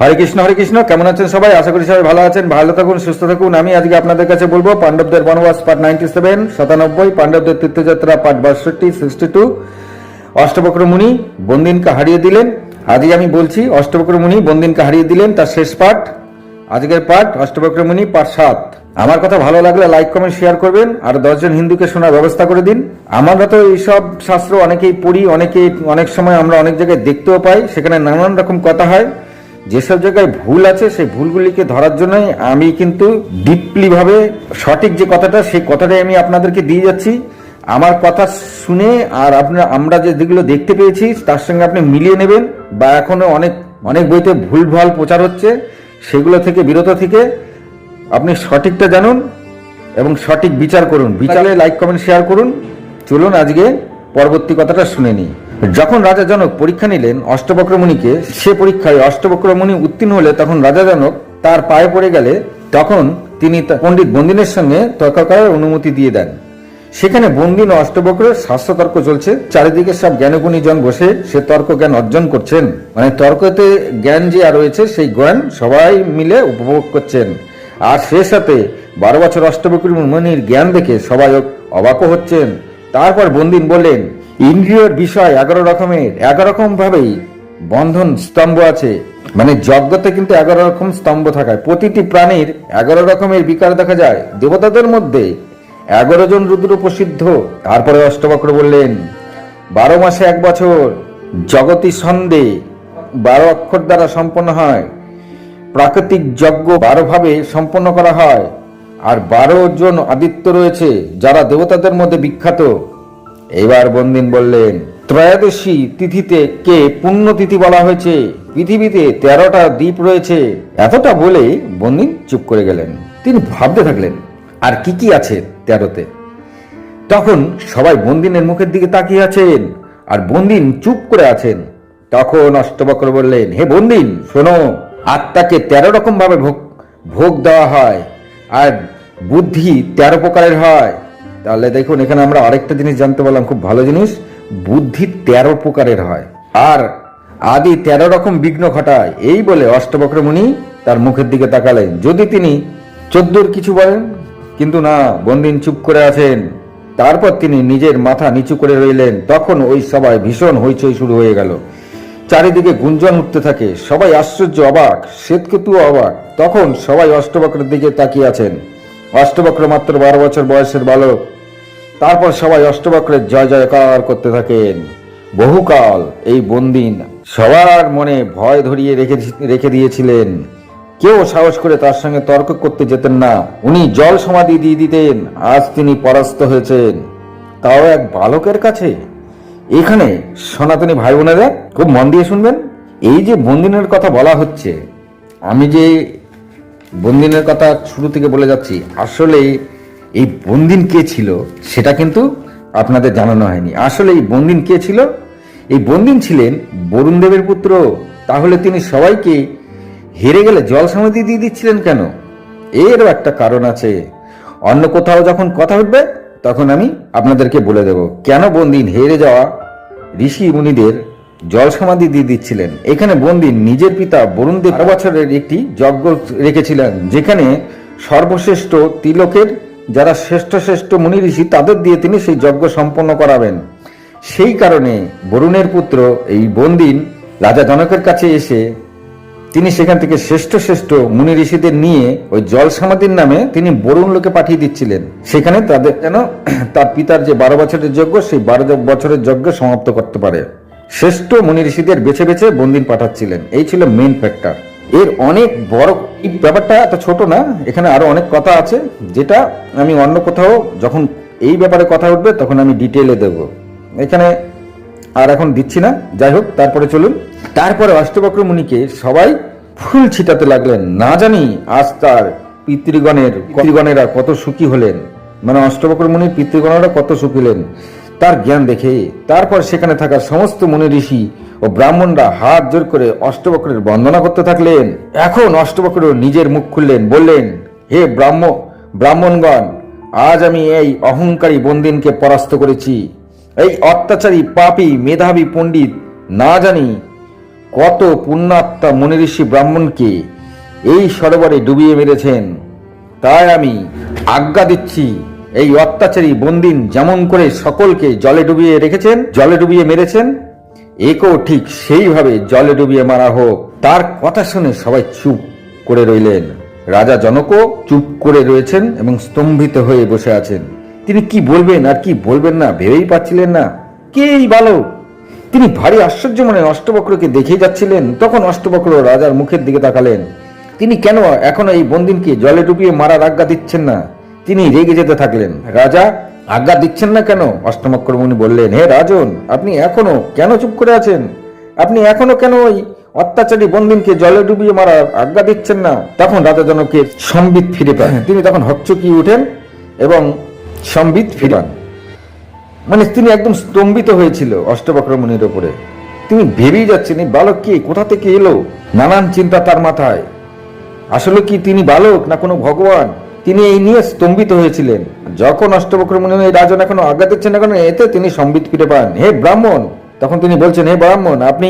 হরে কৃষ্ণ। কেমন আছেন সবাই? আশা করি সবাই ভালো আছেন, ভালো থাকুন, সুস্থ থাকুন। আমি আজকে আপনাদের কাছে বলবো পাণ্ডবদের বনবাস পার্ট 97, 97, পাণ্ডবদের তীর্থযাত্রা পার্ট 62, 62, অষ্টবক্র মুনি বন্দিনকে হারিয়ে দিলেন। আজকে আমি বলছি অষ্টবক্র মুনি বন্দিনকে হারিয়ে দিলেন, তার শেষ পার্ট। আজকের পার্ট অষ্টবক্র মুনি পার্ট 7। আমার কথা ভালো লাগলে লাইক কমেন্ট শেয়ার করবেন, আর 10 জন হিন্দুকে শোনার ব্যবস্থা করে দিন। আমরা তো এইসব শাস্ত্র অনেকেই পড়ি, অনেক সময় আমরা অনেক জায়গায় দেখতেও পাই, সেখানে নানান রকম কথা হয়। যেসব জায়গায় ভুল আছে সেই ভুলগুলিকে ধরার জন্যই আমি কিন্তু ডিপলি ভাবে সঠিক যে কথাটা সেই কথাটাই আমি আপনাদেরকে দিয়ে যাচ্ছি। আমার কথা শুনে আর আমরা যেগুলো দেখতে পেয়েছি তার সঙ্গে আপনি মিলিয়ে নেবেন, বা এখনো অনেক বইতে ভুলভাল প্রচার হচ্ছে, সেগুলো থেকে বিরত থেকে আপনি সঠিকটা জানুন এবং সঠিক বিচার করুন। বিচারে লাইক কমেন্ট শেয়ার করুন। চলুন আজকে পরবর্তী কথাটা শুনে নিই। যখন রাজা জনক পরীক্ষা নিলেন অষ্টবক্র মুনিকে, সে পরীক্ষায় অষ্টবক্র মুনি উত্তীর্ণ হলে তখন রাজা জনক তার পায়ে পড়ে গেলে তখন তিনি পণ্ডিত বন্দিনের সঙ্গে তর্ক করার অনুমতি দিয়ে দেন। সেখানে বন্দিন ও অষ্টবক্রের শাস্ত্রতর্ক চলছে, চারিদিকে সব জ্ঞানগুণী জন বসে সে তর্ক জ্ঞান অর্জন করছেন, মানে তর্কতে জ্ঞান যে রয়েছে সেই জ্ঞান সবাই মিলে উপভোগ করছেন। আর সে সাথে 12 বছর অষ্টবক্র মুনির জ্ঞান দেখে সবাই অবাকও হচ্ছেন। তারপর বন্দিন বললেন, ইন্দ্রিয়র বিষয় 11 রকম ভাবেই বন্ধন স্তম্ভ আছে, মানে যজ্ঞতে কিন্তু 11 রকম স্তম্ভ থাকায় প্রতিটি প্রাণীর 11 রকমের বিকার দেখা যায়। দেবতাদের মধ্যে 11 জন রুদ্র প্রসিদ্ধ। তারপরে অষ্টবক্র বললেন, 12 মাসে 1 বছর জগতি ছন্দে 12 অক্ষর দ্বারা সম্পন্ন হয়। প্রাকৃতিক যজ্ঞ 12 ভাবে সম্পন্ন করা হয়, আর 12 জন আদিত্য রয়েছে যারা দেবতাদের মধ্যে বিখ্যাত। এবার বন্দিন বললেন, ত্রয়োদশী তিথিতে কে পুণ্য তিথি বলা হয়েছে, পৃথিবীতে 13টা দ্বীপ রয়েছে। এতটা বলে বন্দিন চুপ করে গেলেন। তিনি ভাবতে থাকলেন আর কি আছে 13তে। তখন সবাই বন্দিনের মুখের দিকে তাকিয়ে আছেন আর বন্দিন চুপ করে আছেন। তখন অষ্টবক্র বললেন, হে বন্দিন শোনো, আত্মাকে 13 রকম ভাবে ভোগ দেওয়া হয়, আর বুদ্ধি 13 প্রকারের হয়। তাহলে দেখুন, এখানে আমরা আরেকটা জিনিস জানতে পারলাম, খুব ভালো জিনিস। বুদ্ধি 13 প্রকারের হয়, আর আদি 13 রকম বিঘ্ন ঘটায়। এই বলে অষ্টবক্র মুনি তার মুখের দিকে তাকালেন, যদি তিনি 14 কিছু বলেন, কিন্তু না, বন্দিন চুপ করে আছেন। তারপর তিনি নিজের মাথা নিচু করে রইলেন। তখন ওই সবাই ভীষণ হইচই শুরু হয়ে গেল, চারিদিকে গুঞ্জন উঠতে থাকে, সবাই আশ্চর্য, অবাক, শ্বেতকেতু অবাক। তখন সবাই অষ্টবক্রের দিকে তাকিয়ে আছেন। অষ্টবক্র মাত্র 12 বছর বয়সের বালক। তারপর সবাই অষ্টবক্রের জয় জয়কার করতে থাকেন। বহুকাল এই বন্দিন সবার মনে ভয় ধরিয়ে রেখে দিয়েছিলেন। কেউ সাহস করে তার সঙ্গে তর্ক করতে যেতেন না। উনি জল সমাধি দিয়ে দিতেন। আজ তিনি পরাস্ত হয়েছেন, তাও এক বালকের কাছে। এখানে সনাতনী ভাই বোনেরা খুব মন দিয়ে শুনবেন। এই যে বন্দিনের কথা বলা হচ্ছে, আমি যে বন্দিনের কথা শুরু থেকে বলে যাচ্ছি, আসলে এই বন্দিন কে ছিল সেটা কিন্তু আপনাদের জানানো হয়নি। আসলে এই বন্দিন কে ছিল? এই বন্দিন ছিলেন বরুণ দেবের পুত্র। তাহলে তিনি সবাইকে হেরে গেলে জল সমাধি দিয়ে দিচ্ছিলেন কেন? এরও একটা কারণ আছে। অন্য কোথাও যখন কথা উঠবে তখন আমি আপনাদেরকে বলে দেব কেন বন্দিন হেরে যাওয়া ঋষি মুনিদের জল সমাধি দিয়ে দিচ্ছিলেন। এখানে বন্দিন নিজের পিতা বরুণ দেব 12 বছরের একটি যজ্ঞ রেখেছিলেন, যেখানে সর্বশ্রেষ্ঠ তিলকের যারা শ্রেষ্ঠ মুনি ঋষি তাদের দিয়ে তিনি সেই যজ্ঞ সম্পন্ন করাবেন। সেই কারণে বরুণের পুত্র এই বন্দিন রাজা জনকের কাছে এসে তিনি সেখান থেকে শ্রেষ্ঠ মুনি ঋষিদের নিয়ে ওই জল সমাধির নামে তিনি বরুণ লোকে পাঠিয়ে দিচ্ছিলেন, সেখানে তাদের যেন তার পিতার যে 12 বছরের যজ্ঞ সেই 12 বছরের যজ্ঞ সমাপ্ত করতে পারে। শ্রেষ্ঠ মুনি ঋষিদের বেছে বেছে বন্দিন পাঠাচ্ছিলেন। এই ছিল মেইন ফ্যাক্টর। এর অনেক বড়, এই ব্যাপারটা এত ছোট না, এখানে আরো অনেক কথা আছে, যেটা আমি অন্য কোথাও যখন এই ব্যাপারে কথা উঠবে তখন আমি ডিটেইলে দেব, এখানে আর এখন দিচ্ছি না। যাই হোক, তারপরে চলুন। তারপরে অষ্টবক্র মুনিকে সবাই ফুল ছিটাতে লাগলেন। না জানি আজ তার পিতৃগণেরা কত সুখী হলেন, মানে অষ্টবক্র মুনির পিতৃগণেরা কত সুখী হলেন তার জ্ঞান দেখে। তারপর সেখানে থাকা সমস্ত মুনি ঋষি ও ব্রাহ্মণরা হাত জোর করে অষ্টবক্রের বন্দনা করতে থাকলেন। এখন অষ্টবক্র নিজের মুখ খুললেন, বললেন, হে ব্রাহ্মণগণ, আজ আমি এই অহংকারী বন্দিনকে পরাস্ত করেছি। এই অত্যাচারী পাপী মেধাবী পণ্ডিত না জানি কত পুণ্যাত্মা মুনি ঋষি ব্রাহ্মণকে এই সরোবরে ডুবিয়ে মেরেছেন। তাই আমি আজ্ঞা দিচ্ছি, এই অত্যাচারী বন্দিন যেমন করে সকলকে জলে ডুবিয়ে রেখেছেন, জলে ডুবিয়ে মেরেছেন, একেও ঠিক সেইভাবে জলে ডুবিয়ে মারা হোক। তার কথা শুনে সবাই চুপ করে রইলেন। রাজা জনকও চুপ করে রয়েছেন এবং স্তম্ভিত হয়ে বসে আছেন। তিনি কি বলবেন আর কি বলবেন না ভেবেই পাচ্ছিলেন না। কে এই বালক? তিনি ভারী আশ্চর্য মনে অষ্টবক্রকে দেখেই যাচ্ছিলেন। তখন অষ্টবক্র রাজার মুখের দিকে তাকালেন। তিনি কেন এখনো এই বন্দিনকে জলে ডুবিয়ে মারার আজ্ঞা দিচ্ছেন না? তিনি রেগে যেতে থাকলেন। রাজা, আজ্ঞা দিচ্ছেন না কেন? অষ্টবক্র মুনি বললেন, হে রাজন, আপনি এখনো কেন চুপ করে আছেন? আপনি এখনো কেন ওই অত্যাচারী বন্দিনকে জলে ডুবিয়ে মারার আজ্ঞা দিচ্ছেন না? তখন রাজা জনকের সম্বিত ফিরে পান। তিনি তখন হকচকিয়ে উঠেন এবং সম্বিত ফিরে পান। মানে তিনি একদম স্তম্ভিত হয়েছিল অষ্টবক্র মুনির ওপরে। তিনি ভেবেই যাচ্ছেন, এই বালক কি, কোথা থেকে এলো? নানান চিন্তা তার মাথায়। আসলে কি তিনি বালক না কোনো ভগবান? তিনি এই নিয়ে স্তম্ভিত হয়েছিলেন। যখন অষ্টবক্র মুনি এই রাজন এখনো আজ্ঞা দিচ্ছেন না কেন, এতে তিনি সম্বিত ফিরে পান। হে ব্রাহ্মণ, তখন তিনি বলছেন, হে ব্রাহ্মণ, আপনি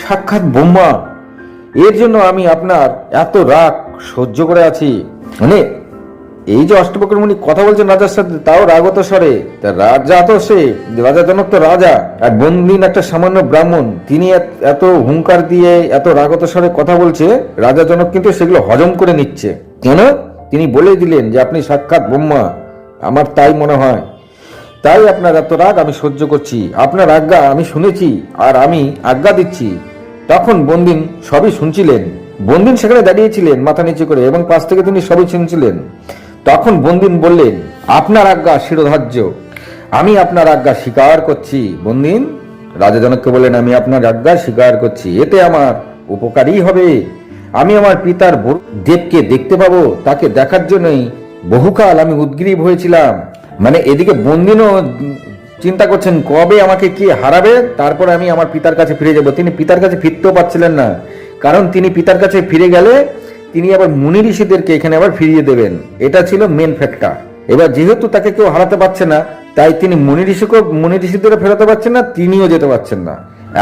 সাক্ষাৎ ব্রহ্মা, এর জন্য আমি আপনার এত রাগ সহ্য করে আছি। মানে এই যে অষ্টবক্র মুনি কথা বলছেন রাজার সাথে, তাও রাগত স্বরে। রাজা তো সে, রাজা জনক তো রাজা, আর বন্দিন একটা সামান্য ব্রাহ্মণ। তিনি এত হুঙ্কার দিয়ে এত রাগত স্বরে কথা বলছে, রাজা জনক কিন্তু সেগুলো হজম করে নিচ্ছে। কেন? তিনি বলে দিলেন যে আপনি সাক্ষাৎ ব্রহ্মা, আমার তাই মনে হয়, তাই আপনার এত রাগ আমি সহ্য করছি। আপনার আজ্ঞা আমি শুনেছি আর আমি আজ্ঞা দিচ্ছি। তখন বন্দিন সবই শুনছিলেন। বন্দিন সেখানে দাঁড়িয়েছিলেন মাথা নিচু করে এবং পাশ থেকে তিনি সবই শুনছিলেন। তখন বন্দিন বললেন, আপনার আজ্ঞা শিরোধার্য, আমি আপনার আজ্ঞা স্বীকার করছি। বন্দিন রাজা জনককে বললেন, আমি আপনার আজ্ঞা স্বীকার করছি, এতে আমার উপকারই হবে। আমি আমার পিতার দেবকে দেখতে পাবো, তাকে দেখার জন্যই বহুকাল আমি উদ্গ্রীব হয়েছিলাম। মানে এদিকে বন্দিনও চিন্তা করছেন কবে আমাকে কি হারাবে, তারপরে আমি আমার পিতার কাছে ফিরে যাব। তিনি পিতার কাছে ফিরতেও পারছিলেন না, কারণ তিনি পিতার কাছে ফিরে গেলে তিনি আবার মুনি ঋষিদেরকে এখানে আবার ফিরিয়ে দেবেন। এটা ছিল মেন ফ্যাক্টর। এবার যেহেতু তাকে কেউ হারাতে পারছে না, তাই তিনি মুনি ঋষিদেরও ফেরাতে পারছেন না, তিনিও যেতে পারছেন না।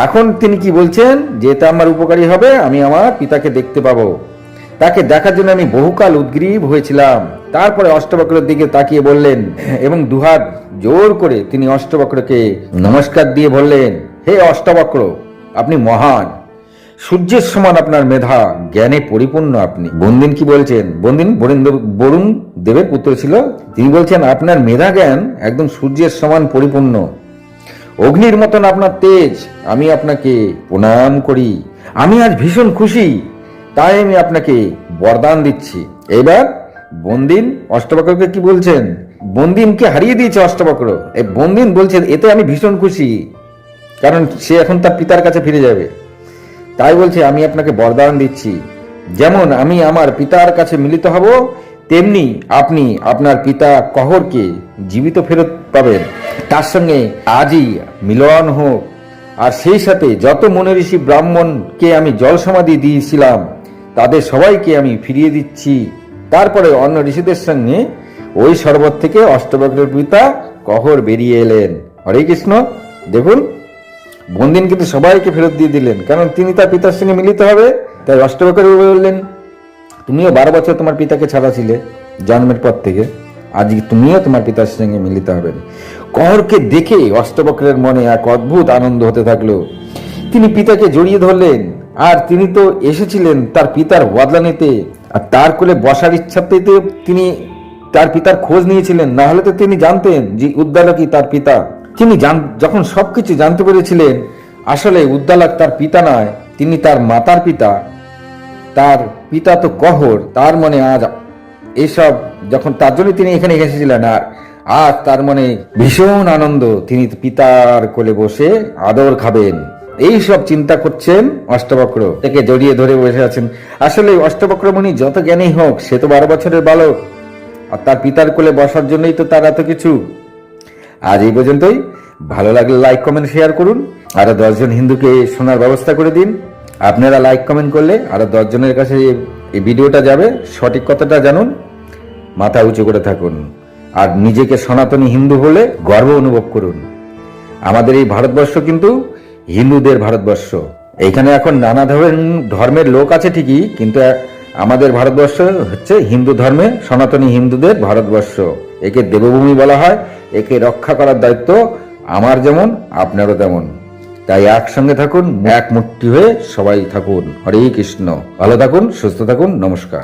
এখন তিনি কি বলছেন, যে এটা আমার উপকারী হবে, আমি আমার পিতাকে দেখতে পাবো, তাকে দেখার জন্য আমি বহুকাল উদ্গ্রীব হয়েছিলাম। তারপরে অষ্টবক্রের দিকে তাকিয়ে বললেন এবং দুহাত জোর করে তিনি অষ্টবক্রকে নমস্কার দিয়ে বললেন, হে অষ্টবক্র, আপনি মহান, সূর্যের সমান আপনার মেধা, জ্ঞানে পরিপূর্ণ আপনি। বন্দিন কি বলছেন? বন্দিন বরুণ দেবের পুত্র ছিল। তিনি বলছেন, আপনার মেধা জ্ঞান একদম সূর্যের সমান পরিপূর্ণ, অগ্নির মতন আপনার তেজ। আমি আপনাকে প্রণাম করি। আমি আজ ভীষণ খুশি, তাই আমি আপনাকে বরদান দিচ্ছি। এবার বন্দিন অষ্টবক্রকে কি বলছেন? বন্দিনকে হারিয়ে দিয়েছে অষ্টবক্র। এই বন্দিন বলছেন, এতে আমি ভীষণ খুশি, কারণ সে এখন তার পিতার কাছে ফিরে যাবে। তাই বলছে, আমি আপনাকে বরদান দিচ্ছি, যেমন আমি আমার পিতার কাছে মিলিত হব, তেমনি আপনি আপনার পিতা কহরকে জীবিত ফেরত পাবেন। তার সঙ্গে আজই মিলন হোক। আর সেই সাথে যত মুনি ঋষি ব্রাহ্মণকে আমি জল সমাধি দিয়েছিলাম, তাদের সবাইকে আমি ফিরিয়ে দিচ্ছি। তারপরে অন্য ঋষিদের সঙ্গে ওই সরোবর থেকে অষ্টবক্রের পিতা কহর বেরিয়ে এলেন। হরে কৃষ্ণ। দেখুন, বন্দিন কিন্তু সবাইকে ফেরত দিয়ে দিলেন, কারণ তিনি তার পিতার সঙ্গে মিলিত হবে। তাই অষ্টবক্র বললেন, তুমিও 12 বছর তোমার পিতাকে ছাড়া ছিলে জন্মের পর থেকে, আজ তুমিও তোমার পিতার সঙ্গে মিলিত হবেন। কহরকে দেখে অষ্টবক্রের মনে এক অদ্ভুত আনন্দ হতে থাকলো। তিনি পিতাকে জড়িয়ে ধরলেন। আর তিনি তো এসেছিলেন তার পিতার বদলা নিতে, আর তার কোলে বসার ইচ্ছাতেই তো তিনি তার পিতার খোঁজ নিয়েছিলেন। না হলে তো তিনি জানতেন যে উদ্দালকই তার পিতা। তিনি যখন সবকিছু জানতে পেরেছিলেন, আসলে উদ্দালক তার পিতা নয়, তিনি তার মাতার পিতা। তার পিতা তো কহর। তার মনে আজ এসব যখন, তার জন্য তিনি এখানে এসেছিলেন, আর আজ তার মনে ভীষণ আনন্দ, তিনি পিতার কোলে বসে আদর খাবেন। এই সব চিন্তা করছেন অষ্টবক্র, তাকে জড়িয়ে ধরে বসে আছেন। আসলে অষ্টবক্র মুনি যত জ্ঞানী হোক, সে তো 12 বছরের বালক, আর তার পিতার কোলে বসার জন্যই তো তার এত কিছু। আজ এই পর্যন্তই। ভালো লাগলে লাইক কমেন্ট শেয়ার করুন, আরো 10 জন হিন্দুকে শোনার ব্যবস্থা করে দিন। আপনারা লাইক কমেন্ট করলে আরো 10 জনের কাছে এই ভিডিওটা যাবে। সঠিক কথাটা জানুন, মাথা উঁচু করে থাকুন, আর নিজেকে সনাতনী হিন্দু বলে গর্ব অনুভব করুন। আমাদের এই ভারতবর্ষ কিন্তু হিন্দুদের ভারতবর্ষ। এইখানে এখন নানা ধর্মের লোক আছে ঠিকই, কিন্তু আমাদের ভারতবর্ষ হচ্ছে হিন্দু ধর্মে সনাতনী হিন্দুদের ভারতবর্ষ। একে দেবভূমি বলা হয়। একে রক্ষা করার দায়িত্ব আমার যেমন আপনারও তেমন। তাই একসঙ্গে থাকুন, এক মুঠি হয়ে সবাই থাকুন। হরে কৃষ্ণ। ভালো থাকুন, সুস্থ থাকুন। নমস্কার।